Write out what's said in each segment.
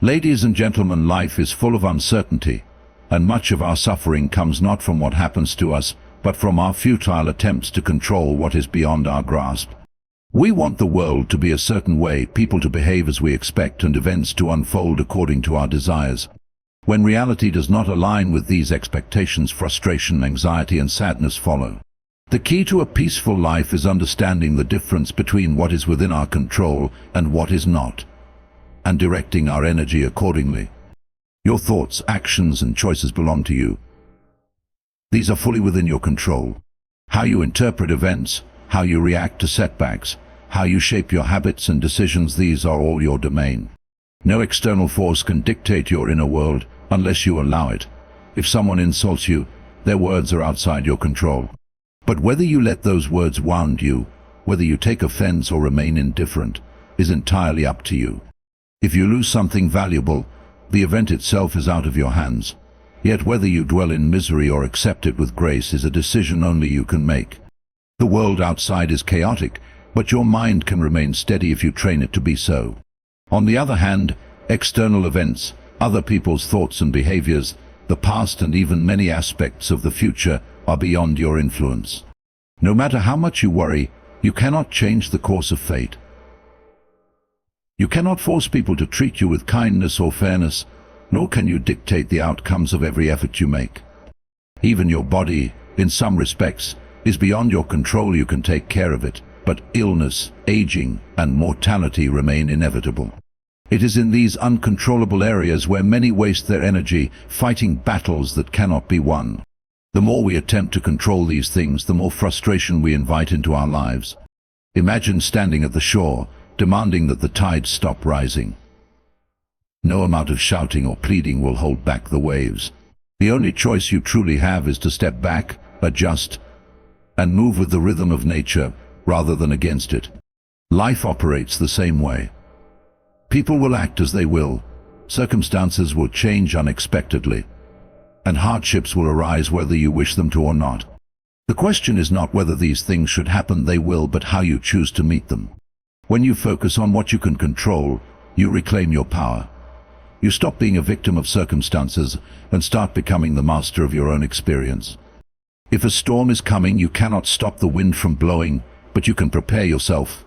Ladies and gentlemen, life is full of uncertainty, and much of our suffering comes not from what happens to us, but from our futile attempts to control what is beyond our grasp. We want the world to be a certain way, people to behave as we expect, and events to unfold according to our desires. When reality does not align with these expectations, frustration, anxiety, and sadness follow. The key to a peaceful life is understanding the difference between what is within our control and what is not, and directing our energy accordingly. Your thoughts, actions, and choices belong to you. These are fully within your control. How you interpret events, how you react to setbacks, how you shape your habits and decisions, these are all your domain. No external force can dictate your inner world unless you allow it. If someone insults you, their words are outside your control. But whether you let those words wound you, whether you take offense or remain indifferent, is entirely up to you. If you lose something valuable, the event itself is out of your hands. Yet whether you dwell in misery or accept it with grace is a decision only you can make. The world outside is chaotic, but your mind can remain steady if you train it to be so. On the other hand, external events, other people's thoughts and behaviors, the past, and even many aspects of the future are beyond your influence. No matter how much you worry, you cannot change the course of fate. You cannot force people to treat you with kindness or fairness, nor can you dictate the outcomes of every effort you make. Even your body, in some respects, is beyond your control. You can take care of it, but illness, aging, and mortality remain inevitable. It is in these uncontrollable areas where many waste their energy fighting battles that cannot be won. The more we attempt to control these things, the more frustration we invite into our lives. Imagine standing at the shore, demanding that the tides stop rising. No amount of shouting or pleading will hold back the waves. The only choice you truly have is to step back, adjust, and move with the rhythm of nature rather than against it. Life operates the same way. People will act as they will, circumstances will change unexpectedly, and hardships will arise whether you wish them to or not. The question is not whether these things should happen, they will, but how you choose to meet them. When you focus on what you can control, you reclaim your power. You stop being a victim of circumstances and start becoming the master of your own experience. If a storm is coming, you cannot stop the wind from blowing, but you can prepare yourself.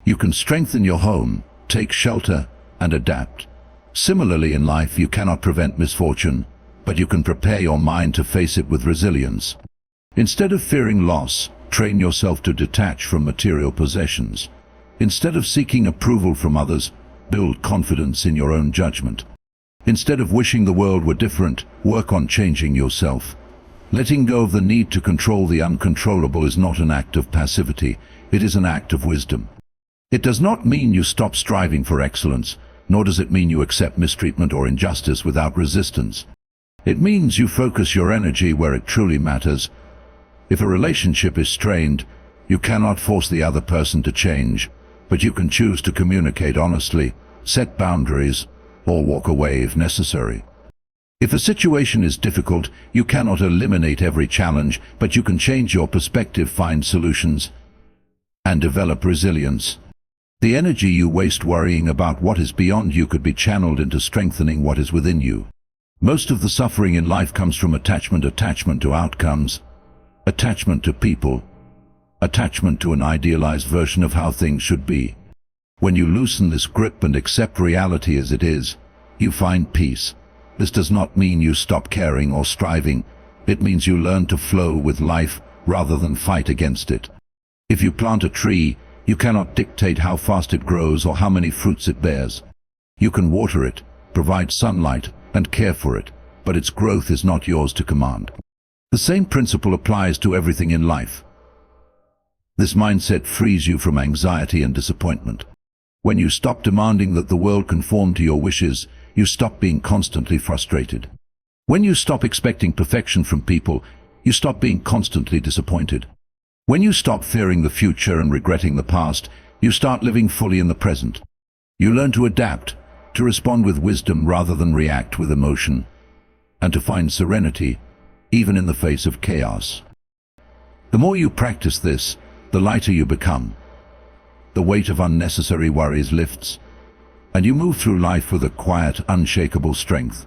You can strengthen your home, take shelter, and adapt. Similarly in life, you cannot prevent misfortune, but you can prepare your mind to face it with resilience. Instead of fearing loss, train yourself to detach from material possessions. Instead of seeking approval from others, build confidence in your own judgment. Instead of wishing the world were different, work on changing yourself. Letting go of the need to control the uncontrollable is not an act of passivity, it is an act of wisdom. It does not mean you stop striving for excellence, nor does it mean you accept mistreatment or injustice without resistance. It means you focus your energy where it truly matters. If a relationship is strained, you cannot force the other person to change, but you can choose to communicate honestly, set boundaries, or walk away if necessary. If a situation is difficult, you cannot eliminate every challenge, but you can change your perspective, find solutions, and develop resilience. The energy you waste worrying about what is beyond you could be channeled into strengthening what is within you. Most of the suffering in life comes from attachment to outcomes, attachment to people, attachment to an idealized version of how things should be. When you loosen this grip and accept reality as it is, you find peace. This does not mean you stop caring or striving. It means you learn to flow with life rather than fight against it. If you plant a tree, you cannot dictate how fast it grows or how many fruits it bears. You can water it, provide sunlight, and care for it, but its growth is not yours to command. The same principle applies to everything in life. This mindset frees you from anxiety and disappointment. When you stop demanding that the world conform to your wishes, you stop being constantly frustrated. When you stop expecting perfection from people, you stop being constantly disappointed. When you stop fearing the future and regretting the past, you start living fully in the present. You learn to adapt, to respond with wisdom rather than react with emotion, and to find serenity, even in the face of chaos. The more you practice this, the lighter you become. The weight of unnecessary worries lifts, and you move through life with a quiet, unshakable strength.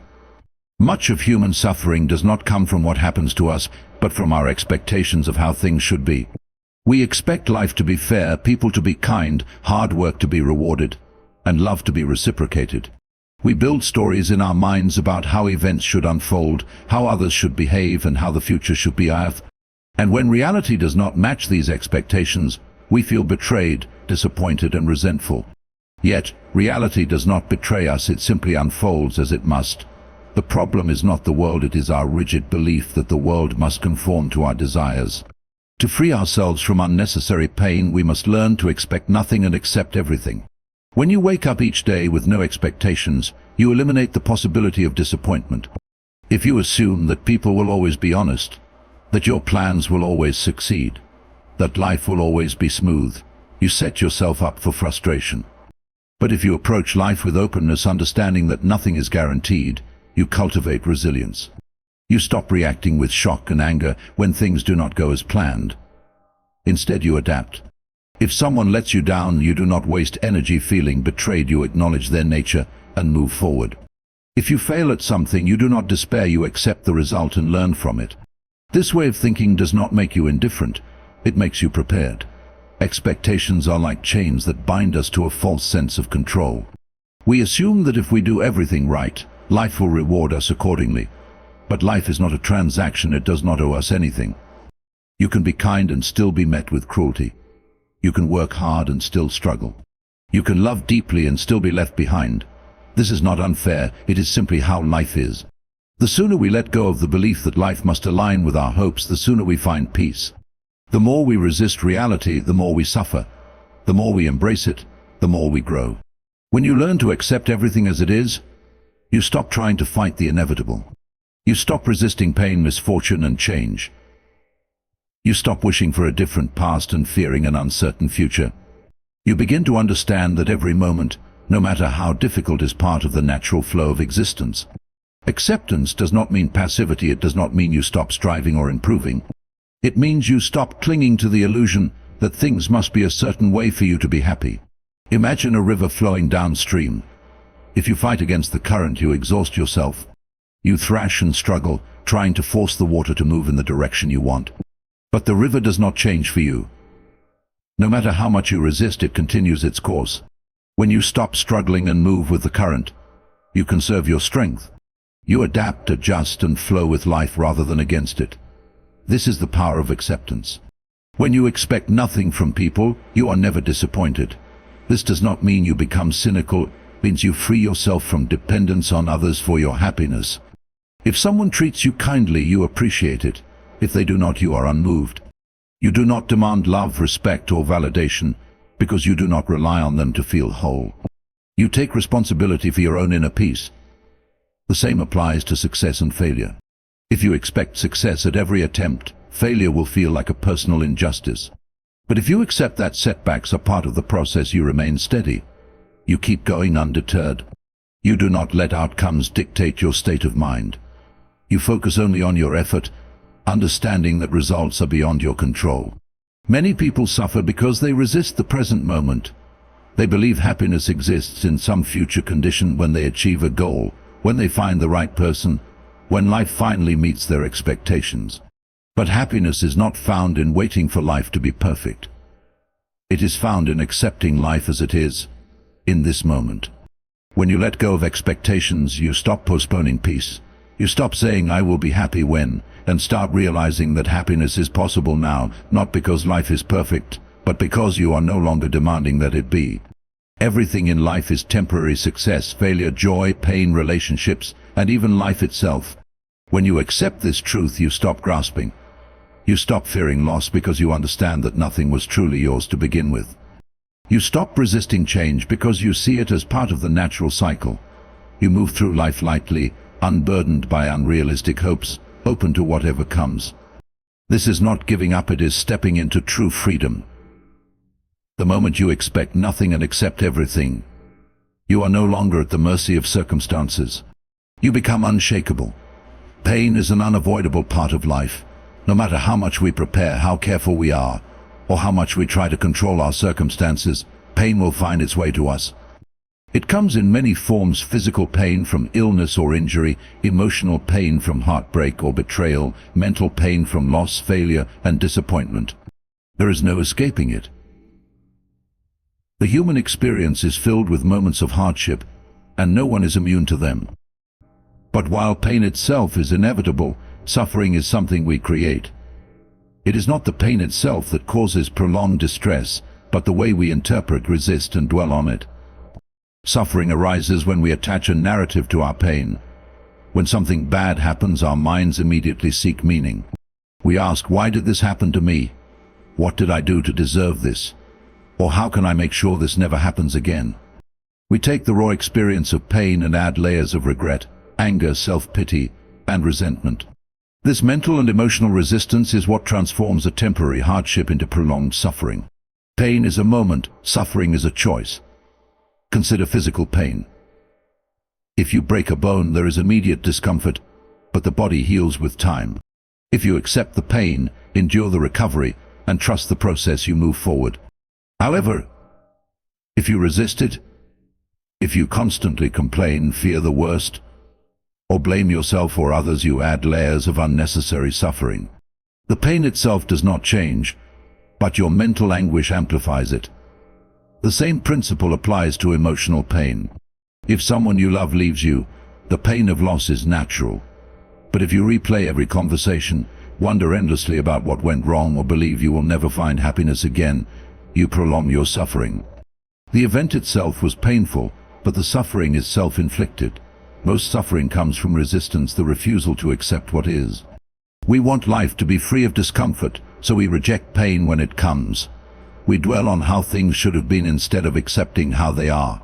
Much of human suffering does not come from what happens to us, but from our expectations of how things should be. We expect life to be fair, people to be kind, hard work to be rewarded, and love to be reciprocated. We build stories in our minds about how events should unfold, how others should behave, and how the future should be ours. And when reality does not match these expectations, we feel betrayed, disappointed, and resentful. Yet, reality does not betray us, it simply unfolds as it must. The problem is not the world, it is our rigid belief that the world must conform to our desires. To free ourselves from unnecessary pain, we must learn to expect nothing and accept everything. When you wake up each day with no expectations, you eliminate the possibility of disappointment. If you assume that people will always be honest, that your plans will always succeed, that life will always be smooth, you set yourself up for frustration. But if you approach life with openness, understanding that nothing is guaranteed, you cultivate resilience. You stop reacting with shock and anger when things do not go as planned. Instead, you adapt. If someone lets you down, you do not waste energy feeling betrayed, you acknowledge their nature and move forward. If you fail at something, you do not despair, you accept the result and learn from it. This way of thinking does not make you indifferent, it makes you prepared. Expectations are like chains that bind us to a false sense of control. We assume that if we do everything right, life will reward us accordingly. But life is not a transaction, it does not owe us anything. You can be kind and still be met with cruelty. You can work hard and still struggle. You can love deeply and still be left behind. This is not unfair, it is simply how life is. The sooner we let go of the belief that life must align with our hopes, the sooner we find peace. The more we resist reality, the more we suffer. The more we embrace it, the more we grow. When you learn to accept everything as it is, you stop trying to fight the inevitable. You stop resisting pain, misfortune, and change. You stop wishing for a different past and fearing an uncertain future. You begin to understand that every moment, no matter how difficult, is part of the natural flow of existence. Acceptance does not mean passivity, it does not mean you stop striving or improving. It means you stop clinging to the illusion that things must be a certain way for you to be happy. Imagine a river flowing downstream. If you fight against the current, you exhaust yourself. You thrash and struggle, trying to force the water to move in the direction you want. But the river does not change for you. No matter how much you resist, it continues its course. When you stop struggling and move with the current, you conserve your strength. You adapt, adjust, and flow with life rather than against it. This is the power of acceptance. When you expect nothing from people, you are never disappointed. This does not mean you become cynical, it means you free yourself from dependence on others for your happiness. If someone treats you kindly, you appreciate it. If they do not, you are unmoved. You do not demand love, respect, or validation because you do not rely on them to feel whole. You take responsibility for your own inner peace. The same applies to success and failure. If you expect success at every attempt, failure will feel like a personal injustice. But if you accept that setbacks are part of the process, you remain steady. You keep going undeterred. You do not let outcomes dictate your state of mind. You focus only on your effort, understanding that results are beyond your control. Many people suffer because they resist the present moment. They believe happiness exists in some future condition, when they achieve a goal, when they find the right person, when life finally meets their expectations. But happiness is not found in waiting for life to be perfect. It is found in accepting life as it is, in this moment. When you let go of expectations, you stop postponing peace. You stop saying, "I will be happy when," and start realizing that happiness is possible now, not because life is perfect, but because you are no longer demanding that it be. Everything in life is temporary: success, failure, joy, pain, relationships, and even life itself. When you accept this truth, you stop grasping. You stop fearing loss because you understand that nothing was truly yours to begin with. You stop resisting change because you see it as part of the natural cycle. You move through life lightly, unburdened by unrealistic hopes, open to whatever comes. This is not giving up, it is stepping into true freedom. The moment you expect nothing and accept everything, you are no longer at the mercy of circumstances. You become unshakable. Pain is an unavoidable part of life. No matter how much we prepare, how careful we are, or how much we try to control our circumstances, pain will find its way to us. It comes in many forms: physical pain from illness or injury, emotional pain from heartbreak or betrayal, mental pain from loss, failure, and disappointment. There is no escaping it. The human experience is filled with moments of hardship, and no one is immune to them. But while pain itself is inevitable, suffering is something we create. It is not the pain itself that causes prolonged distress, but the way we interpret, resist, and dwell on it. Suffering arises when we attach a narrative to our pain. When something bad happens, our minds immediately seek meaning. We ask, why did this happen to me? What did I do to deserve this? Or how can I make sure this never happens again? We take the raw experience of pain and add layers of regret, anger, self-pity, and resentment. This mental and emotional resistance is what transforms a temporary hardship into prolonged suffering. Pain is a moment, suffering is a choice. Consider physical pain. If you break a bone, there is immediate discomfort, but the body heals with time. If you accept the pain, endure the recovery, and trust the process, you move forward. However, if you resist it, if you constantly complain, fear the worst, or blame yourself or others, you add layers of unnecessary suffering. The pain itself does not change, but your mental anguish amplifies it. The same principle applies to emotional pain. If someone you love leaves you, the pain of loss is natural. But if you replay every conversation, wonder endlessly about what went wrong, or believe you will never find happiness again, you prolong your suffering. The event itself was painful, but the suffering is self-inflicted. Most suffering comes from resistance, the refusal to accept what is. We want life to be free of discomfort, so we reject pain when it comes. We dwell on how things should have been instead of accepting how they are.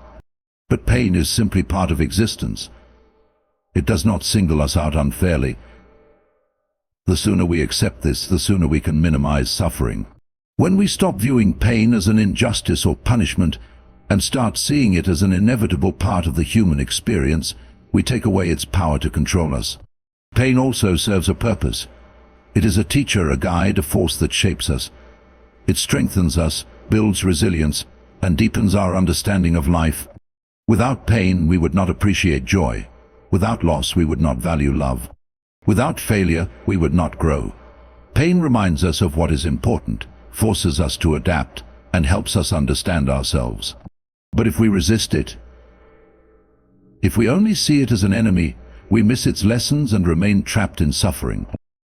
But pain is simply part of existence. It does not single us out unfairly. The sooner we accept this, the sooner we can minimize suffering. When we stop viewing pain as an injustice or punishment and start seeing it as an inevitable part of the human experience, we take away its power to control us. Pain also serves a purpose. It is a teacher, a guide, a force that shapes us. It strengthens us, builds resilience, and deepens our understanding of life. Without pain, we would not appreciate joy. Without loss, we would not value love. Without failure, we would not grow. Pain reminds us of what is important, forces us to adapt, and helps us understand ourselves. But if we resist it, if we only see it as an enemy, we miss its lessons and remain trapped in suffering.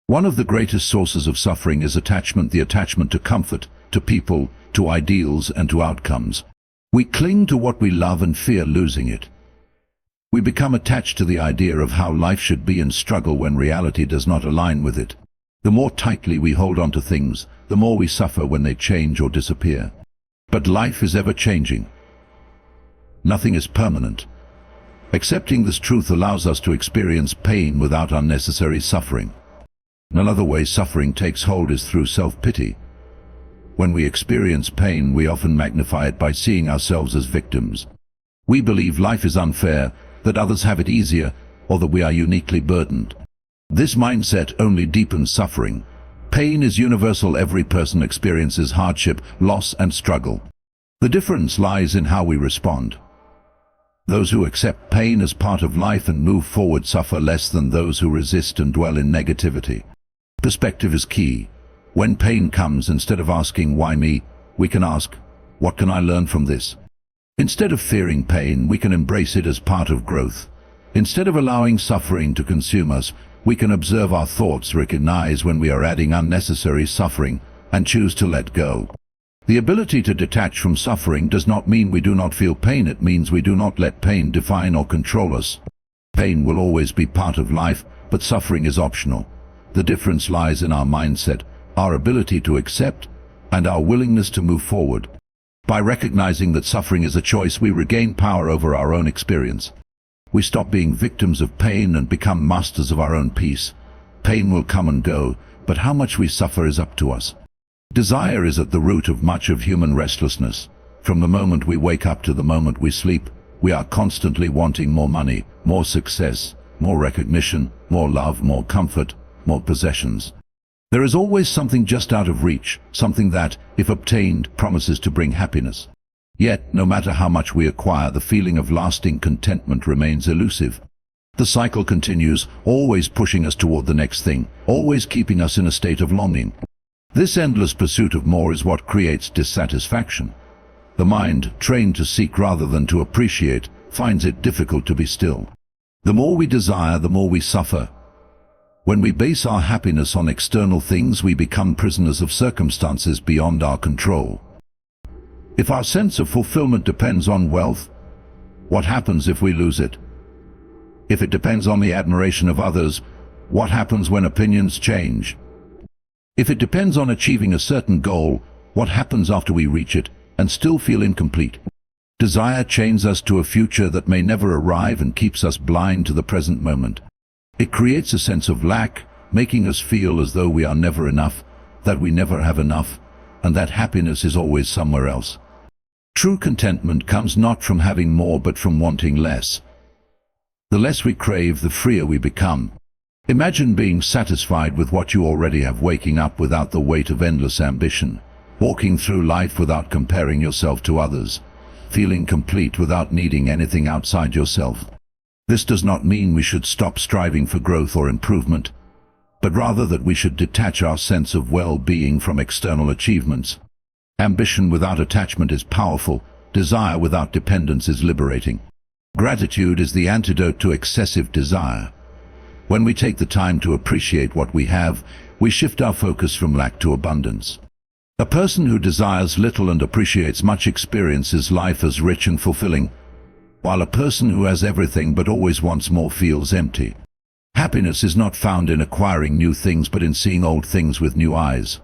One of the greatest sources of suffering is attachment, the attachment to comfort, to people, to ideals, and to outcomes. We cling to what we love and fear losing it. We become attached to the idea of how life should be and struggle when reality does not align with it. The more tightly we hold on to things, the more we suffer when they change or disappear. But life is ever changing. Nothing is permanent. Accepting this truth allows us to experience pain without unnecessary suffering. Another way suffering takes hold is through self-pity. When we experience pain, we often magnify it by seeing ourselves as victims. We believe life is unfair, that others have it easier, or that we are uniquely burdened. This mindset only deepens suffering. Pain is universal. Every person experiences hardship, loss, and struggle. The difference lies in how we respond. Those who accept pain as part of life and move forward suffer less than those who resist and dwell in negativity. Perspective is key. When pain comes, instead of asking, why me, we can ask, what can I learn from this? Instead of fearing pain, we can embrace it as part of growth. Instead of allowing suffering to consume us, we can observe our thoughts, recognize when we are adding unnecessary suffering, and choose to let go. The ability to detach from suffering does not mean we do not feel pain. It means we do not let pain define or control us. Pain will always be part of life, but suffering is optional. The difference lies in our mindset, our ability to accept, and our willingness to move forward. By recognizing that suffering is a choice, we regain power over our own experience. We stop being victims of pain and become masters of our own peace. Pain will come and go, but how much we suffer is up to us. Desire is at the root of much of human restlessness. From the moment we wake up to the moment we sleep, we are constantly wanting more money, more success, more recognition, more love, more comfort, more possessions. There is always something just out of reach, something that, if obtained, promises to bring happiness. Yet, no matter how much we acquire, the feeling of lasting contentment remains elusive. The cycle continues, always pushing us toward the next thing, always keeping us in a state of longing. This endless pursuit of more is what creates dissatisfaction. The mind, trained to seek rather than to appreciate, finds it difficult to be still. The more we desire, the more we suffer. When we base our happiness on external things, we become prisoners of circumstances beyond our control. If our sense of fulfillment depends on wealth, what happens if we lose it? If it depends on the admiration of others, what happens when opinions change? If it depends on achieving a certain goal, what happens after we reach it and still feel incomplete? Desire chains us to a future that may never arrive and keeps us blind to the present moment. It creates a sense of lack, making us feel as though we are never enough, that we never have enough, and that happiness is always somewhere else. True contentment comes not from having more but from wanting less. The less we crave, the freer we become. Imagine being satisfied with what you already have, waking up without the weight of endless ambition, walking through life without comparing yourself to others, feeling complete without needing anything outside yourself. This does not mean we should stop striving for growth or improvement, but rather that we should detach our sense of well-being from external achievements. Ambition without attachment is powerful. Desire without dependence is liberating. Gratitude is the antidote to excessive desire. When we take the time to appreciate what we have, we shift our focus from lack to abundance. A person who desires little and appreciates much experiences life as rich and fulfilling, while a person who has everything but always wants more feels empty. Happiness is not found in acquiring new things but in seeing old things with new eyes.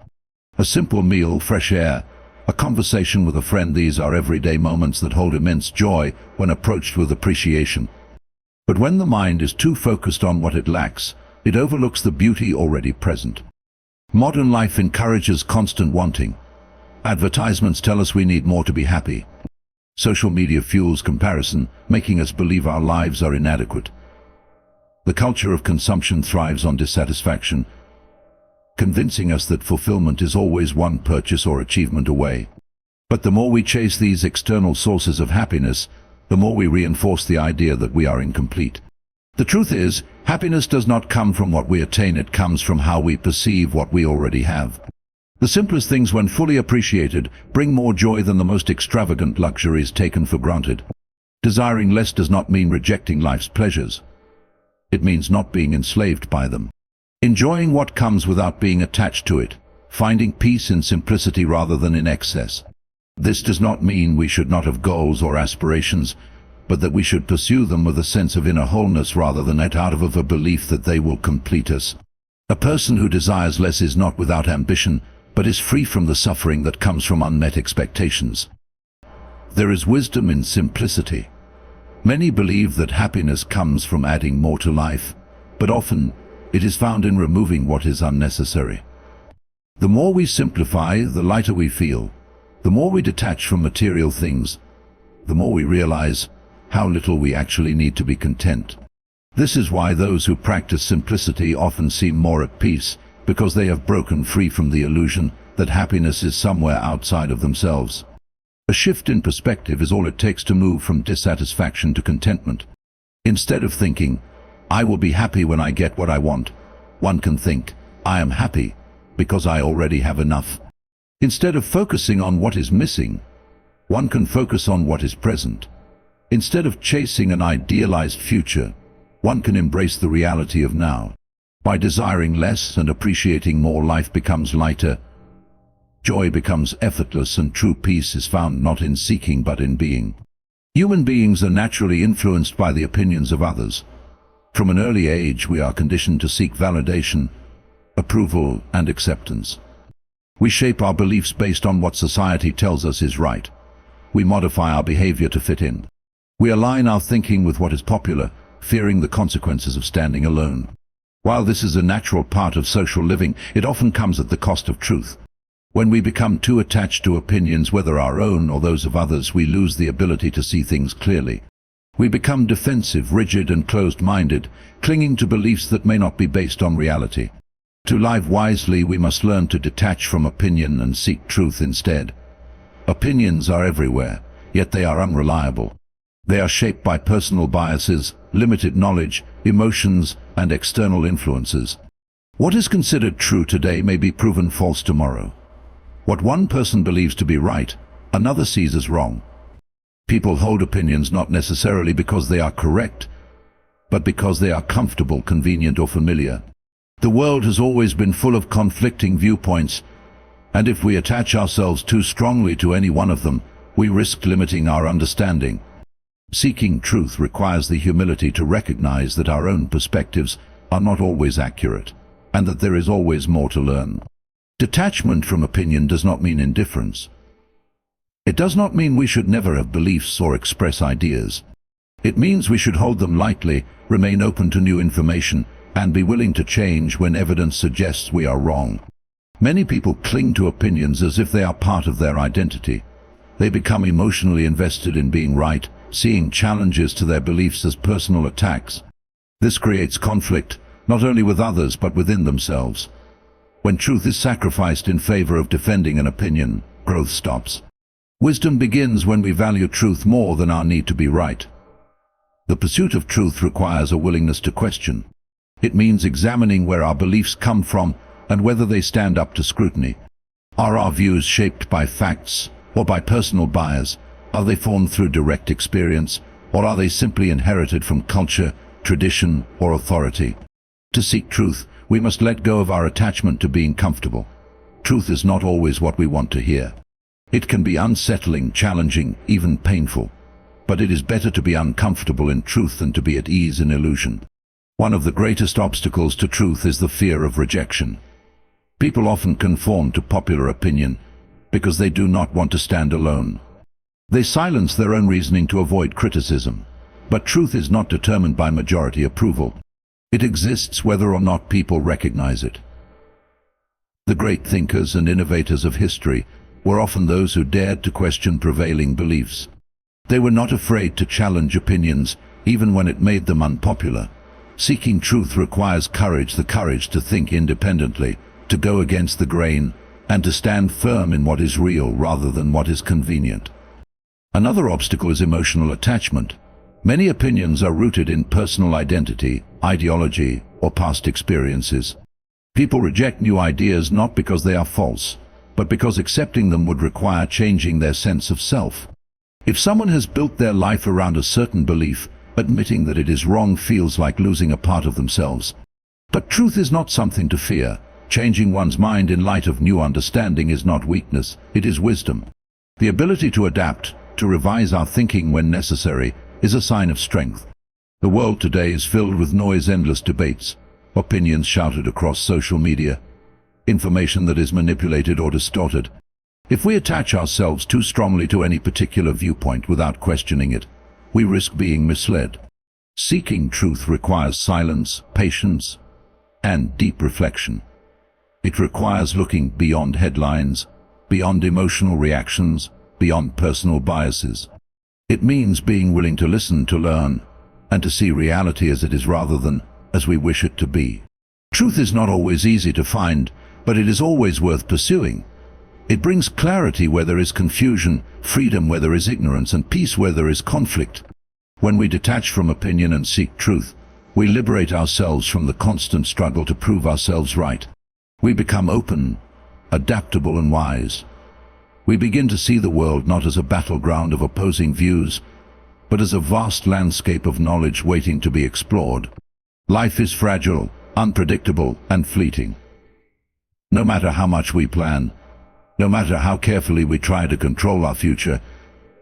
A simple meal, fresh air, a conversation with a friend, these are everyday moments that hold immense joy when approached with appreciation. But when the mind is too focused on what it lacks, it overlooks the beauty already present. Modern life encourages constant wanting. Advertisements tell us we need more to be happy. Social media fuels comparison, making us believe our lives are inadequate. The culture of consumption thrives on dissatisfaction, convincing us that fulfillment is always one purchase or achievement away. But the more we chase these external sources of happiness, the more we reinforce the idea that we are incomplete. The truth is, happiness does not come from what we attain, it comes from how we perceive what we already have. The simplest things, when fully appreciated, bring more joy than the most extravagant luxuries taken for granted. Desiring less does not mean rejecting life's pleasures. It means not being enslaved by them. Enjoying what comes without being attached to it, finding peace in simplicity rather than in excess. This does not mean we should not have goals or aspirations, but that we should pursue them with a sense of inner wholeness rather than out of a belief that they will complete us. A person who desires less is not without ambition, but is free from the suffering that comes from unmet expectations. There is wisdom in simplicity. Many believe that happiness comes from adding more to life, but often it is found in removing what is unnecessary. The more we simplify, the lighter we feel. The more we detach from material things, the more we realize how little we actually need to be content. This is why those who practice simplicity often seem more at peace, because they have broken free from the illusion that happiness is somewhere outside of themselves. A shift in perspective is all it takes to move from dissatisfaction to contentment. Instead of thinking, "I will be happy when I get what I want," one can think, "I am happy because I already have enough." Instead of focusing on what is missing, one can focus on what is present. Instead of chasing an idealized future, one can embrace the reality of now. By desiring less and appreciating more, life becomes lighter, joy becomes effortless, and true peace is found not in seeking but in being. Human beings are naturally influenced by the opinions of others. From an early age, we are conditioned to seek validation, approval, and acceptance. We shape our beliefs based on what society tells us is right. We modify our behavior to fit in. We align our thinking with what is popular, fearing the consequences of standing alone. While this is a natural part of social living, it often comes at the cost of truth. When we become too attached to opinions, whether our own or those of others, we lose the ability to see things clearly. We become defensive, rigid, and closed-minded, clinging to beliefs that may not be based on reality. To live wisely, we must learn to detach from opinion and seek truth instead. Opinions are everywhere, yet they are unreliable. They are shaped by personal biases, limited knowledge, emotions, and external influences. What is considered true today may be proven false tomorrow. What one person believes to be right, another sees as wrong. People hold opinions not necessarily because they are correct, but because they are comfortable, convenient, or familiar. The world has always been full of conflicting viewpoints, and if we attach ourselves too strongly to any one of them, we risk limiting our understanding. Seeking truth requires the humility to recognize that our own perspectives are not always accurate, and that there is always more to learn. Detachment from opinion does not mean indifference. It does not mean we should never have beliefs or express ideas. It means we should hold them lightly, remain open to new information, and be willing to change when evidence suggests we are wrong. Many people cling to opinions as if they are part of their identity. They become emotionally invested in being right, seeing challenges to their beliefs as personal attacks. This creates conflict, not only with others but within themselves. When truth is sacrificed in favor of defending an opinion, growth stops. Wisdom begins when we value truth more than our need to be right. The pursuit of truth requires a willingness to question. It means examining where our beliefs come from and whether they stand up to scrutiny. Are our views shaped by facts or by personal bias? Are they formed through direct experience, or are they simply inherited from culture, tradition, or authority? To seek truth, we must let go of our attachment to being comfortable. Truth is not always what we want to hear. It can be unsettling, challenging, even painful. But it is better to be uncomfortable in truth than to be at ease in illusion. One of the greatest obstacles to truth is the fear of rejection. People often conform to popular opinion because they do not want to stand alone. They silence their own reasoning to avoid criticism. But truth is not determined by majority approval. It exists whether or not people recognize it. The great thinkers and innovators of history were often those who dared to question prevailing beliefs. They were not afraid to challenge opinions, even when it made them unpopular. Seeking truth requires courage, the courage to think independently, to go against the grain, and to stand firm in what is real rather than what is convenient. Another obstacle is emotional attachment. Many opinions are rooted in personal identity, ideology, or past experiences. People reject new ideas not because they are false, but because accepting them would require changing their sense of self. If someone has built their life around a certain belief, admitting that it is wrong feels like losing a part of themselves. But truth is not something to fear. Changing one's mind in light of new understanding is not weakness, it is wisdom. The ability to adapt, to revise our thinking when necessary, is a sign of strength. The world today is filled with noise, endless debates, opinions shouted across social media, information that is manipulated or distorted. If we attach ourselves too strongly to any particular viewpoint without questioning it, we risk being misled. Seeking truth requires silence, patience, and deep reflection. It requires looking beyond headlines, beyond emotional reactions, beyond personal biases. It means being willing to listen, to learn, and to see reality as it is rather than as we wish it to be. Truth is not always easy to find, but it is always worth pursuing. It brings clarity where there is confusion, freedom where there is ignorance, and peace where there is conflict. When we detach from opinion and seek truth, we liberate ourselves from the constant struggle to prove ourselves right. We become open, adaptable, and wise. We begin to see the world not as a battleground of opposing views, but as a vast landscape of knowledge waiting to be explored. Life is fragile, unpredictable, and fleeting. No matter how much we plan, no matter how carefully we try to control our future,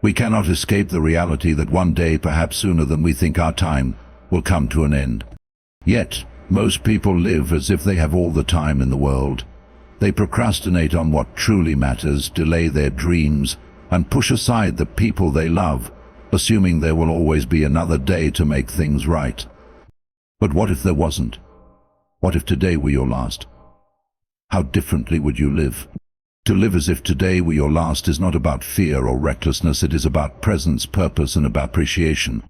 we cannot escape the reality that one day, perhaps sooner than we think, our time will come to an end. Yet, most people live as if they have all the time in the world. They procrastinate on what truly matters, delay their dreams, and push aside the people they love, assuming there will always be another day to make things right. But what if there wasn't? What if today were your last? How differently would you live? To live as if today were your last is not about fear or recklessness. It is about presence, purpose, and about appreciation.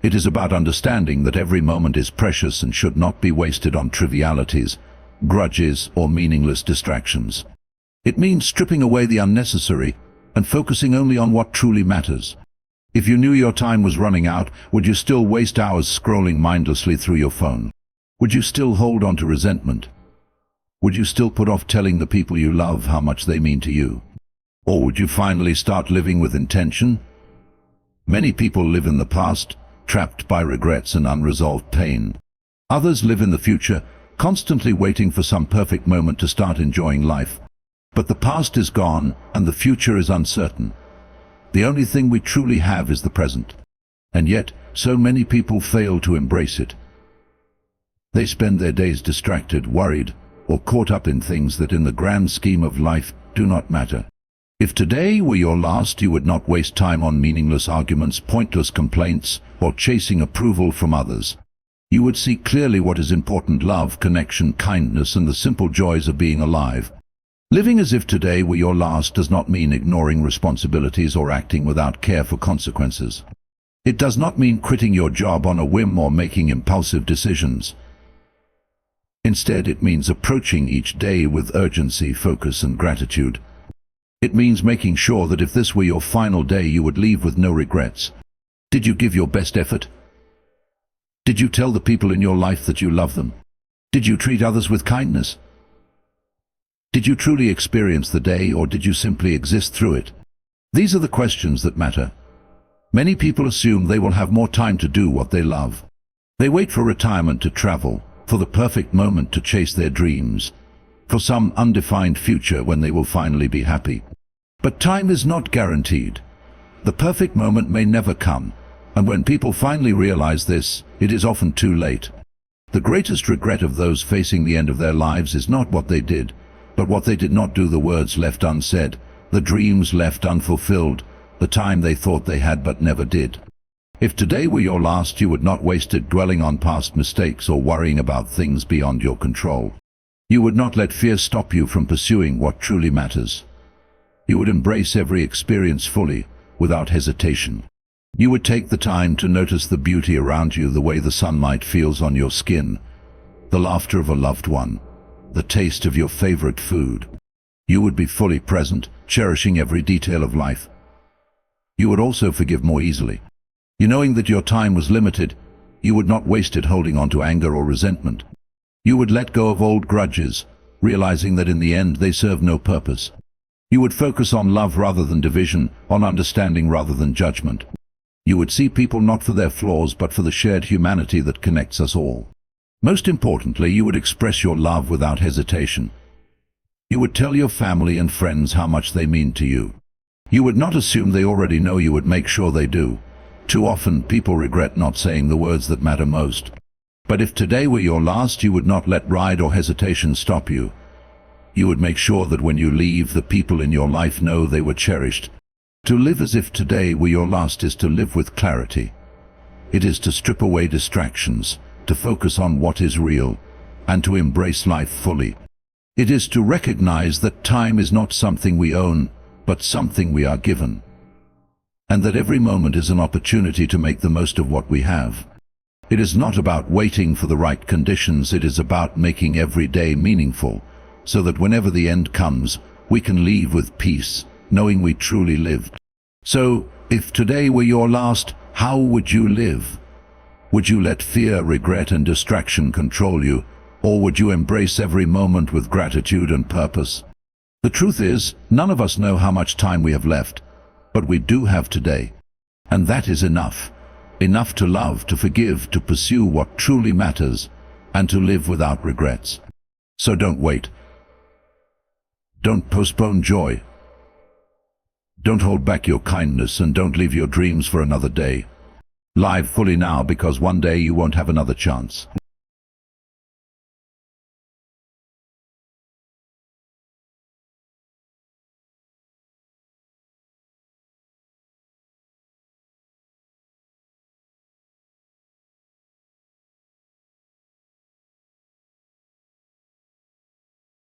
It is about understanding that every moment is precious and should not be wasted on trivialities, grudges, or meaningless distractions. It means stripping away the unnecessary and focusing only on what truly matters. If you knew your time was running out, would you still waste hours scrolling mindlessly through your phone? Would you still hold on to resentment? Would you still put off telling the people you love how much they mean to you? Or would you finally start living with intention? Many people live in the past, trapped by regrets and unresolved pain. Others live in the future, constantly waiting for some perfect moment to start enjoying life. But the past is gone, and the future is uncertain. The only thing we truly have is the present. And yet, so many people fail to embrace it. They spend their days distracted, worried, or caught up in things that in the grand scheme of life do not matter. If today were your last, you would not waste time on meaningless arguments, pointless complaints, or chasing approval from others. You would see clearly what is important: love, connection, kindness, and the simple joys of being alive. Living as if today were your last does not mean ignoring responsibilities or acting without care for consequences. It does not mean quitting your job on a whim or making impulsive decisions. Instead, it means approaching each day with urgency, focus, and gratitude. It means making sure that if this were your final day, you would leave with no regrets. Did you give your best effort? Did you tell the people in your life that you love them? Did you treat others with kindness? Did you truly experience the day, or did you simply exist through it? These are the questions that matter. Many people assume they will have more time to do what they love. They wait for retirement to travel, for the perfect moment to chase their dreams, for some undefined future when they will finally be happy. But time is not guaranteed. The perfect moment may never come, and when people finally realize this, it is often too late. The greatest regret of those facing the end of their lives is not what they did, but what they did not do, the words left unsaid, the dreams left unfulfilled, the time they thought they had but never did. If today were your last, you would not waste it dwelling on past mistakes or worrying about things beyond your control. You would not let fear stop you from pursuing what truly matters. You would embrace every experience fully, without hesitation. You would take the time to notice the beauty around you, the way the sunlight feels on your skin, the laughter of a loved one, the taste of your favorite food. You would be fully present, cherishing every detail of life. You would also forgive more easily. Knowing that your time was limited, you would not waste it holding on to anger or resentment. You would let go of old grudges, realizing that in the end they serve no purpose. You would focus on love rather than division, on understanding rather than judgment. You would see people not for their flaws but for the shared humanity that connects us all. Most importantly, you would express your love without hesitation. You would tell your family and friends how much they mean to you. You would not assume they already know, you would make sure they do. Too often, people regret not saying the words that matter most. But if today were your last, you would not let pride or hesitation stop you. You would make sure that when you leave, the people in your life know they were cherished. To live as if today were your last is to live with clarity. It is to strip away distractions, to focus on what is real, and to embrace life fully. It is to recognize that time is not something we own, but something we are given. And that every moment is an opportunity to make the most of what we have. It is not about waiting for the right conditions, it is about making every day meaningful, so that whenever the end comes, we can leave with peace, knowing we truly lived. So, if today were your last, how would you live? Would you let fear, regret, and distraction control you, or would you embrace every moment with gratitude and purpose? The truth is, none of us know how much time we have left, but we do have today. And that is enough. Enough to love, to forgive, to pursue what truly matters, and to live without regrets. So don't wait. Don't postpone joy. Don't hold back your kindness, and don't leave your dreams for another day. Live fully now, because one day you won't have another chance.